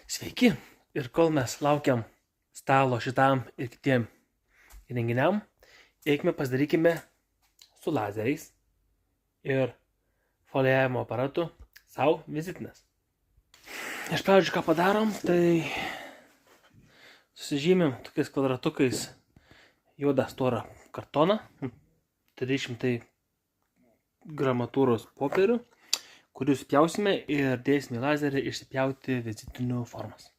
Sveiki! Ir kol mes laukiam stalo šitam ir kitiem įrenginiam, eikime pasidarykime su lazeriais ir folijavimo aparatu savo vizitinės. Iš pradžių ką padarom, tai susižymim tokiais kvadratukais juodą storą kartoną, 300 gramatūros popierių, kurius pjausime ir dėsime į lazerį išsipjauti vizitinių formas.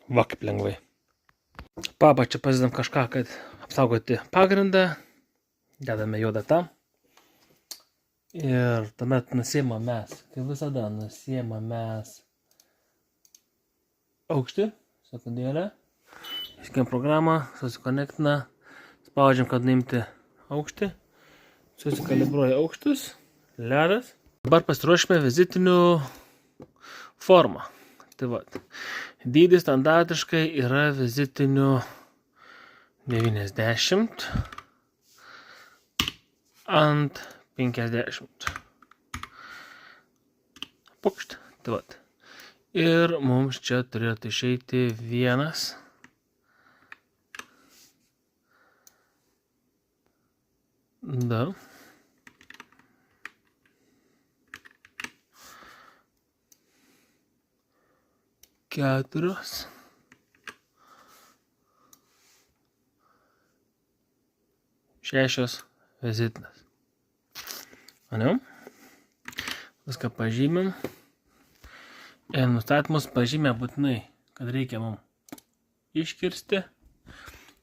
Va kaip lengvai. Pabačią pasidam kažką, kad apsaugoti pagrindą. Dedame juodą tą. Ir tuomet nusiimam mes, kaip visada, nusiimam mes aukštį, sekundėlę. Iškiam programą, susikonektina, spaudžiam, kad nuimti aukštį. Susikalibruoja aukštus, ledas. Dabar pasiruošime vizitinių formą. Tai va, dydis standartiškai yra vizitinių 90 ant 50. Pukšt. Tai va. Ir mums čia turėtų išeiti vienas. Da. Keturios. Šešios vizitinės. Ane? Viską pažymim. Ir nustatymus pažymė būtinai, kad reikia mums iškirsti.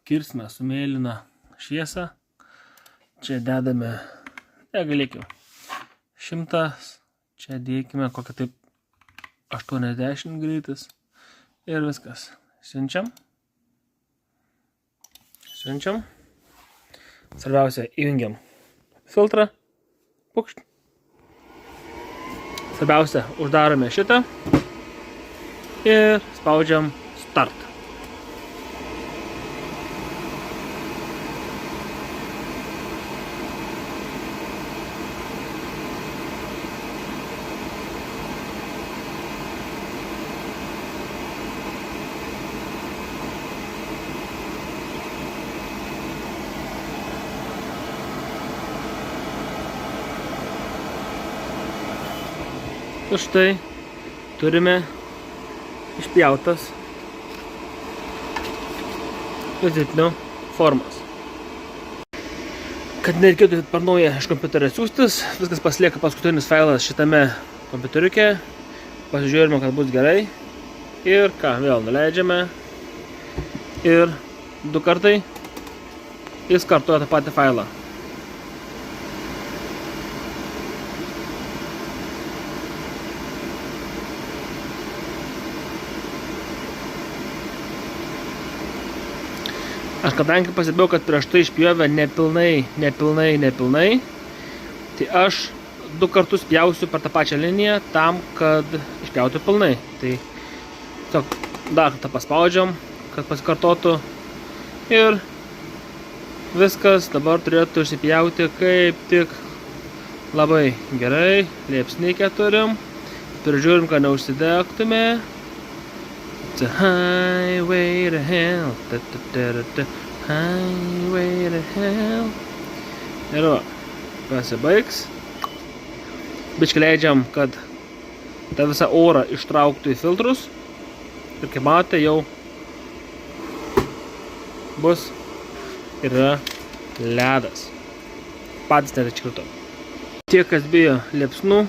Kirsime su mėlyna šviesa. Čia dedame, negalėkime, 100. Čia dėkime kokią taip 80 greitis. Ir viskas. Siunčiam. Siunčiam. Svarbiausia, įjungiam filtrą. Pukšt. Svarbiausia, uždarome šitą. Ir spaudžiam start. Ir štai turime išpjautas vizitinių formas. Kad nereikėtų per naują iš kompiuterio siųstis, viskas pasilieka paskutinis failas šitame kompiuteriuke. Pasižiūrime, kad bus gerai. Ir ką, vėl nuleidžiame. Ir 2 kartai jis kartuoja tą patį failą. Aš kadangi pasibėjau, kad prieš tai išpjovė nepilnai, tai aš 2 kartus pjausiu per tą pačią liniją tam, kad išpjautų pilnai. Tai tiesiog dar kartą paspaudžiam, kad pasikartotų. Ir viskas dabar turėtų išsipjauti kaip tik labai gerai. Liepsnikę turim. Prižiūrim, kad neužsidegtume. It's a highway to hell, highway to hell. Ir va, pasibaigs. Biškį leidžiam, kad tą visą orą ištrauktų į filtrus. Ir kaip matote, jau bus ir yra ledas. Patys net atškrito. Tie, kas bijo liepsnų,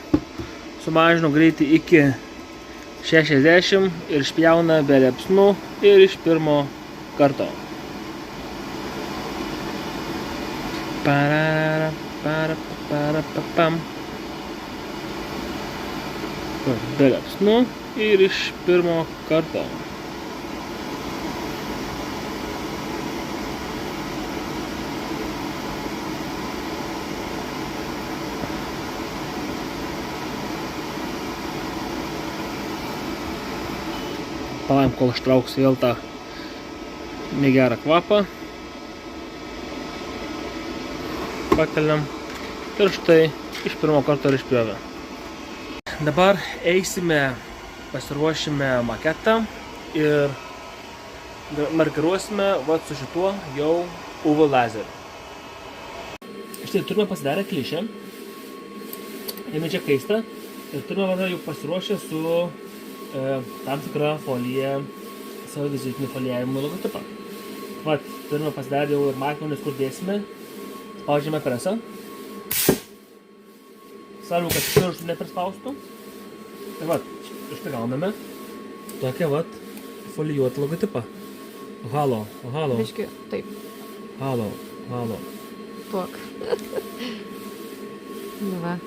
sumažino greitį iki 60 ir išpjauna be liepsnų ir iš pirmo karto. Be liepsnų ir iš pirmo karto. Palaim, kol ištrauks vėl tą negerą kvapą. Pakeliam ir štai iš pirmo karto ir išpjovė. dabar eisime, pasiruošime maketą ir markiruosime vat su šituo jau UV lazeriu. Štai turime pasidarę klišę, ėmė čia kaista ir turime vat jau pasiruošę su tam tikra folija, savo vizitinį folijavimo logotipą. Vat, turime pasidarę jau ir matmenis, kur dėsime, spaudžiame presą. Svarbu, kad pirštų neprispaustų. Ir vat, štai gauname tokią vat folijuotą logotipą. Halo. Biški, taip. Halo. Tuok. Nu va.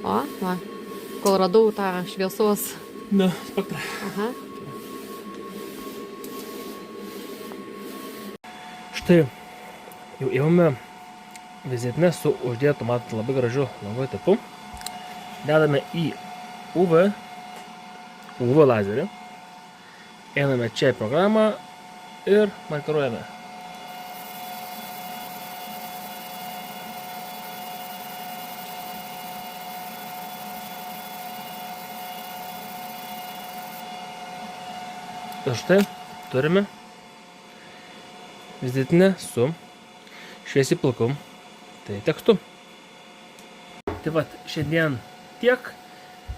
O, va. Kol radau tą šviesos. Na, spektrą. Aha. Štai, jau ėmame vizitinę su uždėtu, matote, labai gražiu logotipu. Dedame į UV lazerį. Einame čia į programą ir markiruojame. Ir štai turime vizitinę su šviesiai pilku tekstu. Tai vat, šiandien tiek.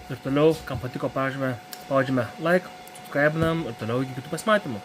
Ir toliau, kam patiko, spaudžiame like, subscribinam ir toliau iki kitų pasimatymų.